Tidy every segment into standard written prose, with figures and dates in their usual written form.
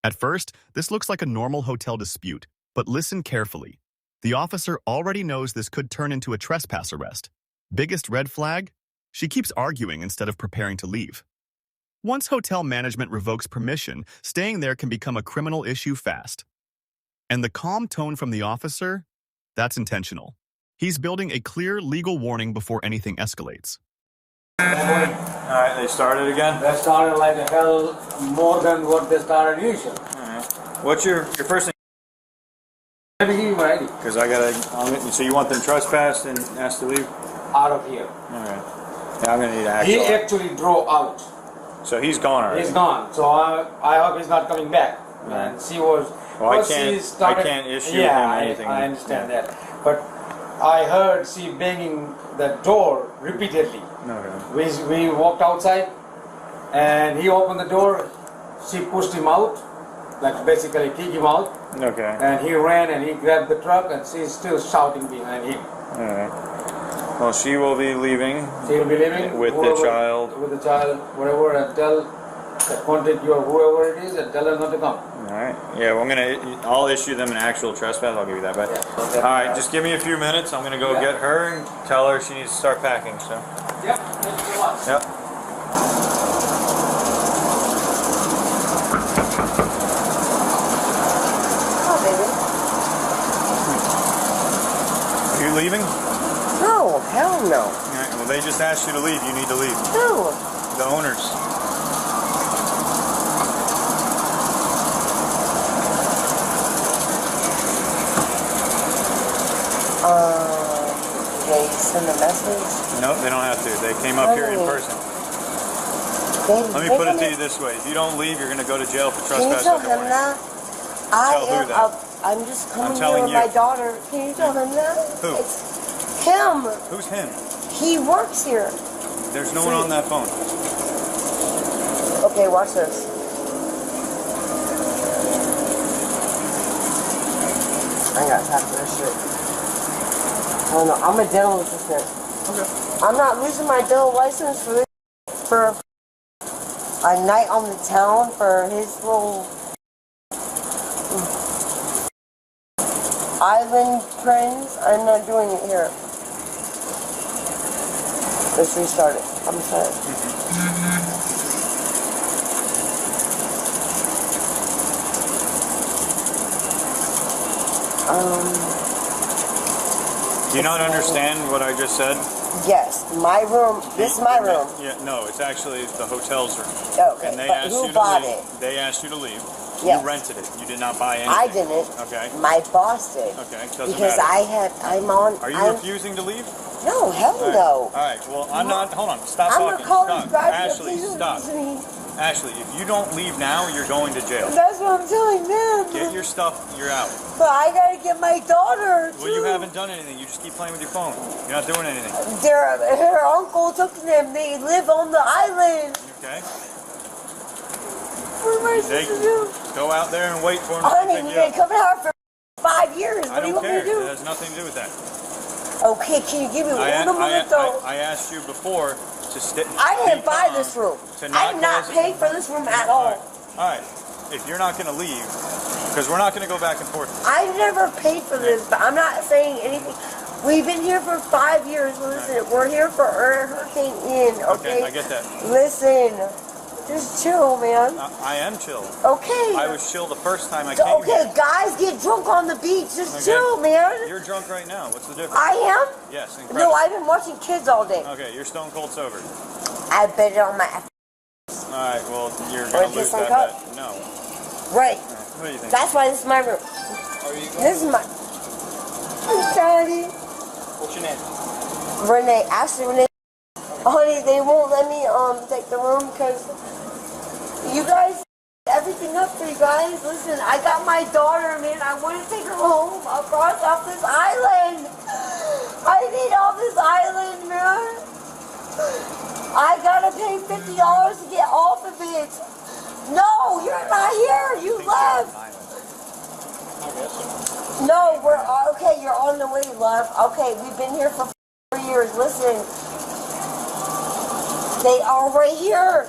At first, this looks like a normal hotel dispute, but listen carefully. The officer already knows this could turn into a trespass arrest. Biggest red flag? She keeps arguing instead of preparing to leave. Once hotel management revokes permission, staying there can become a criminal issue fast. And the calm tone from the officer? That's intentional. He's building a clear legal warning before anything escalates. Alright, they started again? They started like a hell more than what they started usually. Alright. What's your first thing? Let me give you my ID. Because I gotta, so you want them trespassed and asked to leave? Out of here. Alright. Yeah, I'm gonna need an He actual. actually drove out. So he's gone already? He's gone. So I hope he's not coming back. Right. And she was... Well, I can't issue him anything. I understand that. But I heard she banging the door repeatedly. Okay. We walked outside and he opened the door. She pushed him out, like basically kicked him out. Okay. And he ran and he grabbed the truck and she's still shouting behind him. Alright. Well, she will be leaving. She will be leaving with the child. With the child, whatever, and tell, contact you or whoever it is and tell her not to come. Alright. Yeah, well, I'll issue them an actual trespass. I'll give you that back. Yeah. Alright, just give me a few minutes. I'm gonna go get her and tell her she needs to start packing, so. Yep, thank you so much. Yep. Oh, baby. Are you leaving? No, hell no. Alright, well, they just asked you to leave. You need to leave. No. The owners. They send a message? Nope, they don't have to. They came up here in person. Let me put it to you this way. If you don't leave, you're going to go to jail for Can you trespass. tell him that? Tell who that? I'm just coming here telling with you. my daughter. Can you tell him that? Who? It's him. Who's him? He works here. There's no one on that phone. Okay, watch this. I ain't got time for this shit. I don't know. I'm a dental assistant. Okay. I'm not losing my dental license for this, for a night on the town for his little island friends. I'm not doing it here. Let's restart it. I'm sorry. Do you not understand what I just said? Yes, my room. This is my room. Yeah, no, it's actually the hotel's room. Okay, And they but asked who you to bought leave. it? They asked you to leave. Yes. You rented it. You did not buy anything. I didn't. Okay. My boss did. Okay, doesn't Because matter. I'm on. Are you I'm, refusing to leave? No, hell All right. no. All right. Well, I'm not. Hold on. Stop I'm talking. gonna call Stop. this guy. Ashley, stop. Ashley, if you don't leave now, you're going to jail. That's what I'm telling them. Get your stuff. You're out. But I gotta get my daughter too. Well, you haven't done anything. You just keep playing with your phone. You're not doing anything. Her uncle took them. They live on the island. Okay. What am I supposed to do? Go out there and wait for him to Honey, pick we've you been up. coming out for 5 years. I What do you don't want me care. to do? It has nothing to do with that. Okay, can you give me one minute though? I asked you before to stay. I didn't buy this room. I did not pay for this room at all. All right. If you're not going to leave, because we're not going to go back and forth. I never paid for this, but I'm not saying anything. We've been here for 5 years. Listen, we're here for Hurricane Ian, okay? Okay, I get that. Listen, just chill, man. I am chill. Okay. I was chill the first time I came Okay, here. guys get drunk on the beach. Just Okay. chill, man. You're drunk right now. What's the difference? I am? Yes, incredible. No, I've been watching kids all day. Okay, you're stone cold sober. I bet it on my... All right, well, you're Or going to lose just like that up. bet. No. Right. What do you think? That's why this is my room. Are you This is my... Daddy. What's your name? Renee. Ashley Renee. Honey, they won't let me take the room because you guys everything up for you guys. Listen, I got my daughter, man. I want to take her home across off this island. I need off this island, man. I gotta pay $50 to get off of it. No, you're not here. You left. No, we're okay. You're on the way, love. Okay, we've been here for 4 years. Listen, they are right here.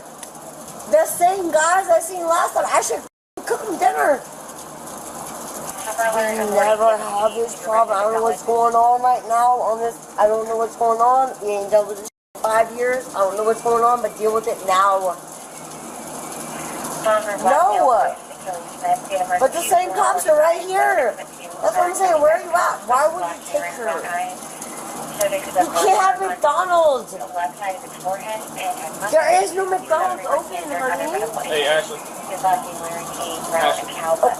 The same guys I seen last time. I should cook them dinner never have this problem. I don't know what's going on right now on this. I don't know what's going on. We ain't dealt with this in 5 years. I don't know what's going on, but deal with it now. No. But the same cops are right here. That's what I'm saying. Where are you at? Why would you take her? You can't have McDonald's. There is no McDonald's open, honey. Hey, Ashley.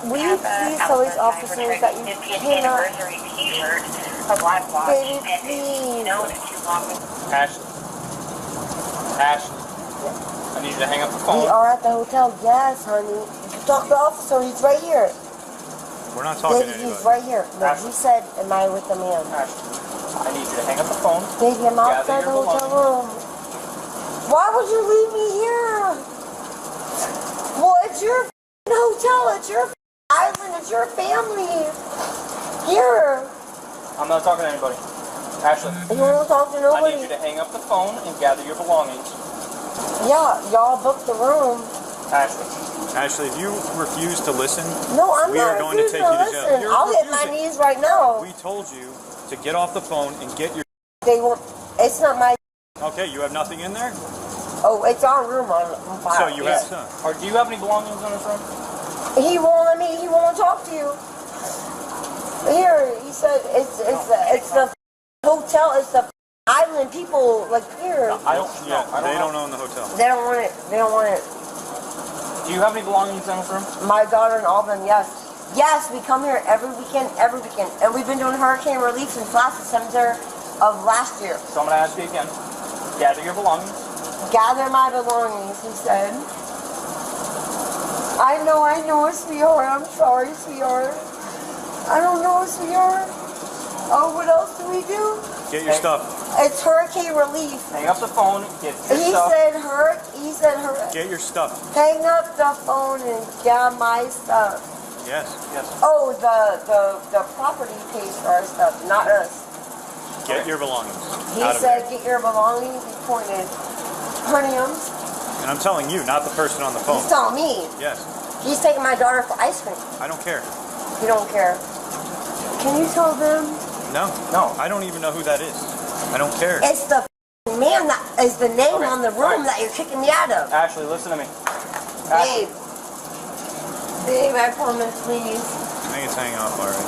Will you please tell these officers that you cannot... Baby, please. Ashley. Ashley. I need you to hang up the phone. We are at the hotel. Yes, honey. You talk to the officer. He's right here. We're not talking to Baby, anybody. he's right here. No, he said, am I with the man? Ashley, I need you to hang up the phone. Baby, I'm outside the hotel room. Why would you leave me here? Well, it's your hotel. It's your island. It's your family. Here. I'm not talking to anybody. Ashley. You don't want to talk to I nobody? need you to hang up the phone and gather your belongings. Yeah, y'all booked the room. Ashley. Ashley, if you refuse to listen, No, I'm we not are going to take refusing you to jail. listen. You're I'll hit my refusing. knees right now. We told you to get off the phone and get your... They won't. It's not my. Okay, you have nothing in there? Oh, it's our room on file. So you have some. Or do you have any belongings in this room? He won't let me. He won't talk to you. Here, he said it's the hotel. It's the island people like here. I don't. Yeah, they don't own the hotel. They don't want it. They don't want it. Do you have any belongings in this room? My daughter and all them. Yes. Yes, we come here every weekend, and we've been doing hurricane relief since last December of last year. So I'm going to ask you again. Gather your belongings. Gather my belongings, he said. I know, sweetheart. I'm sorry, sweetheart. I don't know, sweetheart. Oh, what else do we do? Get your stuff. It's hurricane relief. Hang up the phone. Get your He stuff. He said Get your stuff. hang up the phone and get my stuff. Yes. Yes. Oh, the property pays for our stuff, not us. Get your belongings. He out of said, there. get your belongings. He pointed. Honey, And I'm telling you, not the person on the phone. he's telling me. Yes. He's taking my daughter for ice cream. I don't care. You don't care. Can you tell them? No. No. I don't even know who that is. I don't care. It's the man that is the name on the room that you're kicking me out of. Ashley, listen to me. Babe. Babe, I promise, please. I think it's hanging up already.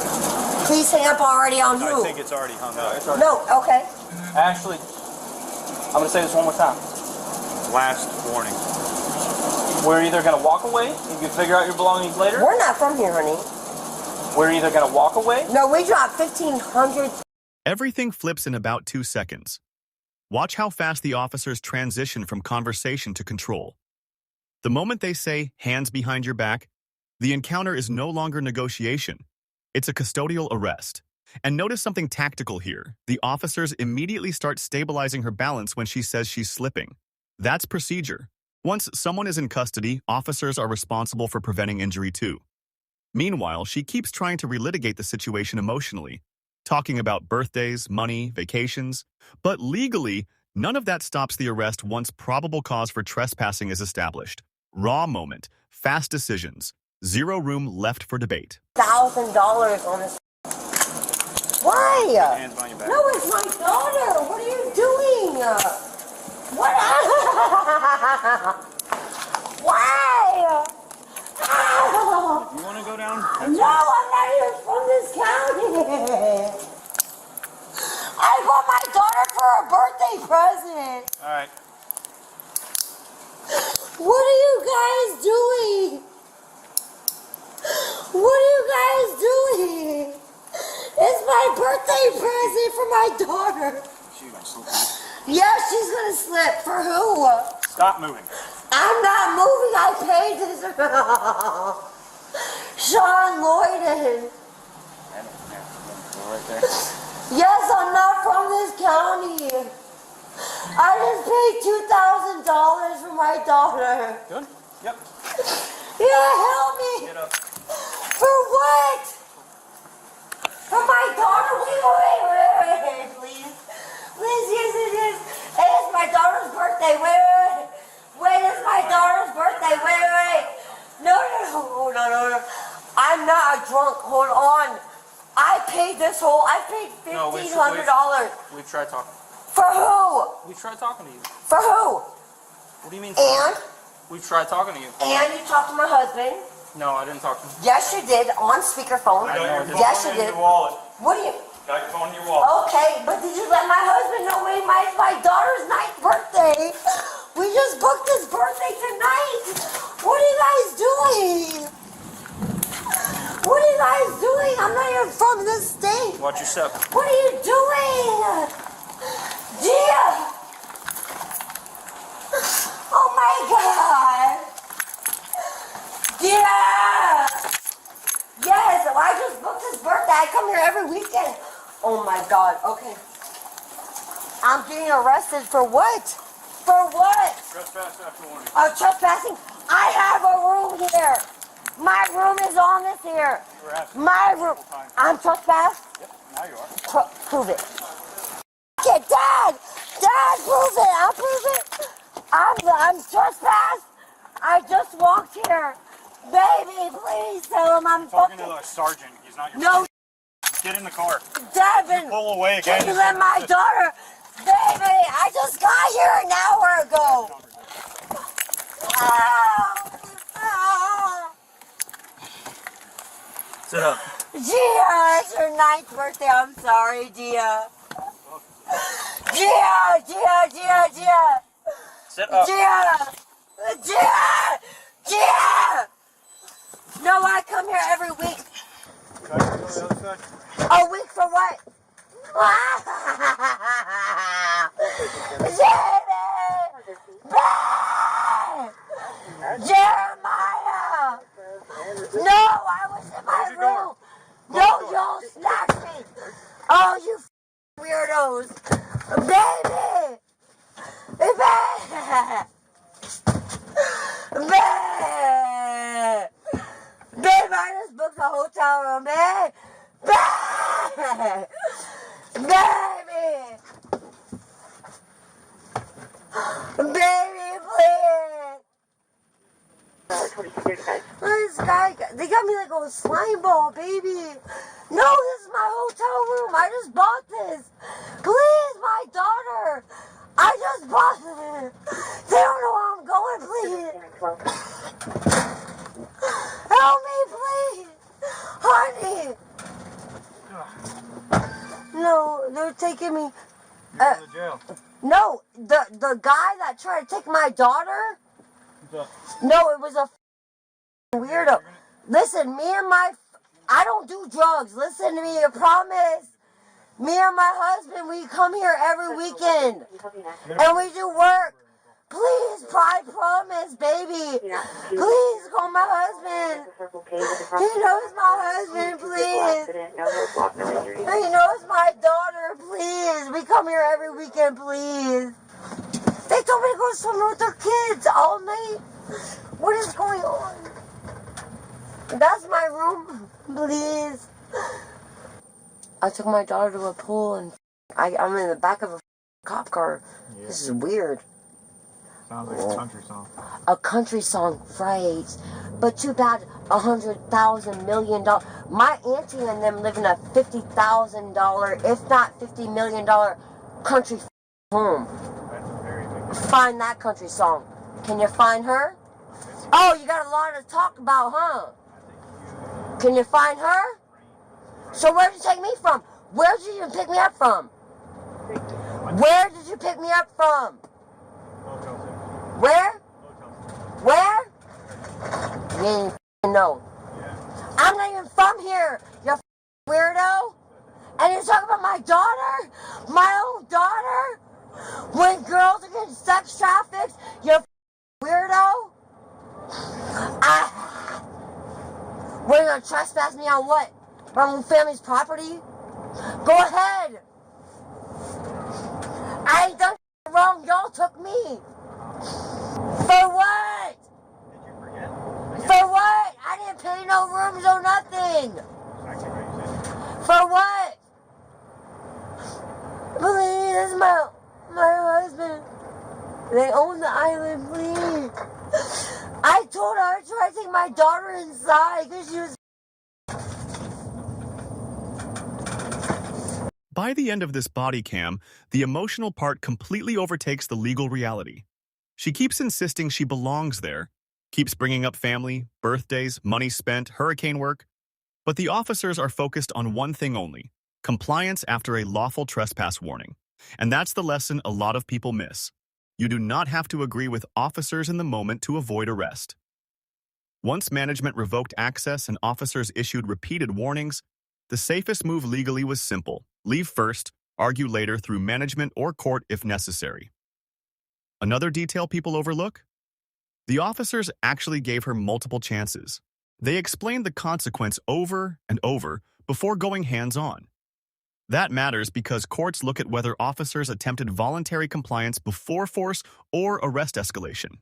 Please hang up already on who? I think it's already hung up. No, okay. Ashley, I'm going to say this one more time. Last warning. We're either going to walk away, you can figure out your belongings later. We're not from here, honey. We're either going to walk away. No, we dropped 1,500. Everything flips in about 2 seconds. Watch how fast the officers transition from conversation to control. The moment they say, hands behind your back, the encounter is no longer negotiation. It's a custodial arrest. And notice something tactical here. The officers immediately start stabilizing her balance when she says she's slipping. That's procedure. Once someone is in custody, officers are responsible for preventing injury too. Meanwhile, she keeps trying to relitigate the situation emotionally, talking about birthdays, money, vacations. But legally, none of that stops the arrest once probable cause for trespassing is established. Raw moment, fast decisions, zero room left for debate. $1,000 on this. Why? Hands behind your back. No, it's my daughter. What are you doing? What? Why? You want to go down? No, I'm not even from this county. I bought my daughter for a birthday present. All right. What are you guys doing? What are you guys doing? It's my birthday present for my daughter. She's going to slip. Yeah, she's gonna slip. For who? Stop moving. I'm not moving. I paid this. Sean Lloyden. Right there. Yes, I'm not from this county. I just paid $2,000 for my daughter. Good? Yep. Yeah, help me. Get up. For what? For my daughter? Wait, please. Please, yes. It's my daughter's birthday. Wait, it's my daughter's birthday. Wait. No. I'm not a drunk. Hold on. I paid $1,500. We've tried talking. For who? We've tried talking to you. For who? What do you mean? And? We've tried talking to you. And you talked to my husband? No, I didn't talk to him. Yes, you did, on speakerphone. Yes, you did. What do you... Got your phone in your wallet. Okay, but did you let my husband know when my daughter's 9th birthday? We just booked his birthday tonight. What are you guys doing? What are you guys doing? I'm not even from this state. Watch your step. What are you doing? Gia! Oh my God! Gia! Yes, I just booked his birthday. I come here every weekend. Oh my God, okay. I'm getting arrested for what? For what? Trespass after warning. Trespassing? I have a room here. My room is on this here. My room. I'm trespassed? Yep, now you are. Prove it. Okay, Dad! Dad, prove it! I'll prove it! I'm trespassed! I just walked here. Baby, please tell him I'm Talking to the sergeant. He's not your No, Get in the car. Devin! Pull away again. Can you let my daughter... Baby, I just got here an hour ago. Sit up. Gia, it's her 9th birthday. I'm sorry, Gia. Gia! Sit up. Gia! No, I come here every week. A week for what? Jeremiah! No, I was in my room. No, y'all snapped me. Oh, you weirdos. Baby! Babe, I just booked a hotel room, babe. Baby! Baby, please! This guy, they got me like a slime ball, baby. No, this is my hotel room. I just bought this. Please, my daughter. I just bought it. They don't know where I'm going, please. Help me, please. Honey. No, they're taking me. You're in the jail. No, the guy that tried to take my daughter. No, it was a weirdo. Listen, I don't do drugs. Listen to me, I promise. Me and my husband, we come here every weekend. And we do work. Please, I promise, baby. Please call my husband. He knows my husband, please. He knows my daughter, please. We come here every weekend, please. They told me to go swimming with their kids all night. What is going on? That's my room, please. I took my daughter to a pool and I'm in the back of a cop car. Yeah. This is weird. Sounds like a country song. A country song, right. But too bad, $100,000 million. My auntie and them live in a $50,000, if not $50 million country home. Find that country song. Can you find her? Oh, you got a lot to talk about, huh? Can you find her? So where did you take me from? Where did you even pick me up from? Where did you pick me up from? Where? Where? You didn't even know. I'm not even from here, you weirdo. And you're talking about my daughter? My own daughter? When girls are getting sex trafficked, you weirdo? What, are you gonna trespass me on what? My own family's property? Go ahead. I ain't done wrong. Y'all took me. For what? Did you forget? For what? I didn't pay no rooms or nothing. For what? Please, this is my husband. They own the island, please. I told her I tried to take my daughter inside because she was... By the end of this body cam, the emotional part completely overtakes the legal reality. She keeps insisting she belongs there, keeps bringing up family, birthdays, money spent, hurricane work. But the officers are focused on one thing only: compliance after a lawful trespass warning. And that's the lesson a lot of people miss. You do not have to agree with officers in the moment to avoid arrest. Once management revoked access and officers issued repeated warnings, the safest move legally was simple: leave first, argue later through management or court if necessary. Another detail people overlook? The officers actually gave her multiple chances. They explained the consequence over and over before going hands-on. That matters because courts look at whether officers attempted voluntary compliance before force or arrest escalation.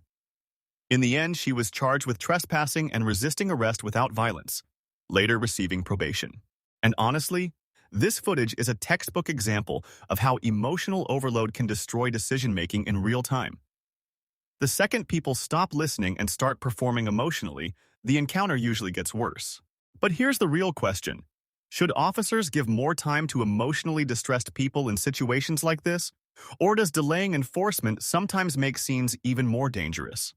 In the end, she was charged with trespassing and resisting arrest without violence, later receiving probation. And honestly, this footage is a textbook example of how emotional overload can destroy decision-making in real time. The second people stop listening and start performing emotionally, the encounter usually gets worse. But here's the real question. Should officers give more time to emotionally distressed people in situations like this? Or does delaying enforcement sometimes make scenes even more dangerous?